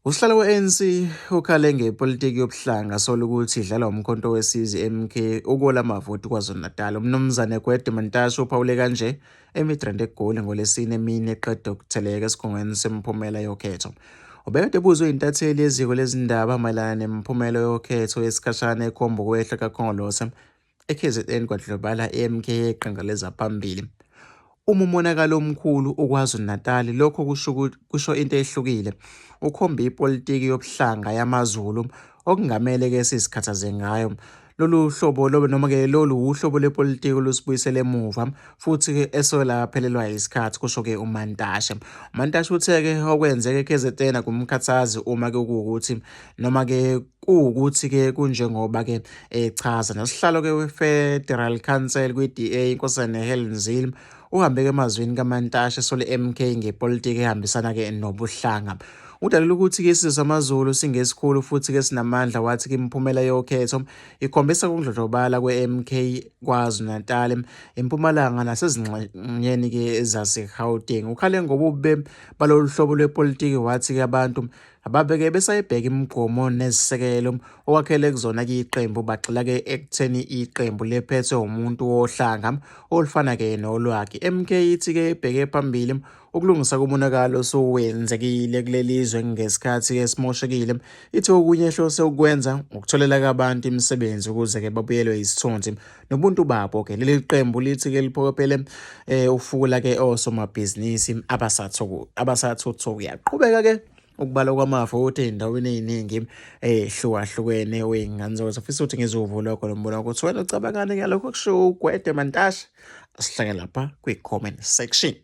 Usihlalo we-ANC ukhale ngepolitiki yobuhlanga sola ukuthi idlalwa umkhonto wesizwe MK ukola amavoti KwaZulu-Natal. UMnumzane Gwede Mantashe uphawule kanje eMidrand eGoli ngoLwesine emini eqeda ukutheleka esikhungweni semiphumela yokhetho. Ubekade ebuzwe intatheli yeziko lezindaba mayelana nemiphumela yokhetho yesikhashana ekhomba ukwehla kaKhongolose eKZN kwadlobala iMK yeqhinga lezaphambili. Uma umonakalo omkhulu uKwaZulu-Natal lokho kusho into ehlukile. Ukhomba ipolitiki yobuhlanga yamaZulu okungamele ke sizikhathaze ngayo. Lolu hlobo lolu uhlobo lepolitiki olusibuyisela emuva futhi ke esolaphelelwa isikhathi kusho ke uMantashe. uMantashe uthe ke okwenzeka eKZN akumkhathazi uma ke kuwukuthi noma ke kuwukuthi ke kunjengoba ke echaza nosihlalo ke we-Federal Council kwi-DA inkosana Helen Zille uhambe ke emazweni kaMantashe sole MK ngepolitiki ehambisana ke nobuhlanga. Udalela ukuthi ke isizwe samaZulu singesikhulu futhi ke sinamandla wathi ke imiphumela yokhetho ikhombisa ukudlodlobala kwe-MK KwaZulu-Natal, eMpumalanga nasezingxenyeni ke zaseGauteng. Ukhale ngobube balolu hlobo lwepolitiki wathi ke abantu ababeke besayibheka imigomo nezisekelo okwakhele kuzona ke iqembu bagxila ke ekutheni iqembu lephethwe umuntu wohlanga olufana ke nolwakhe. MK ithi ke ibheke phambili ukulungisa kumonakalo sowenzekile kulelizwe ngesikhathi ke simoshekile. Ithi okunye ehlose ukwenza ukutholela abantu imisebenzi ukuze ke babuyelwe isithunzi nobuntu babo ke. Leli qembu lithi ke liphokopele ufula ke osomabhizinisi abasathuthuka. Yaqhubeka ke ukubala kwamavoti ey'ndaweni ey'ningi ehlukahlukene wey'ngane ufisa ukuthi ngizovula lokho nombono ukuthi wena ucabangani ngalokho kusho uGwede Mantashe. Asihlake lapha kwi-comment section.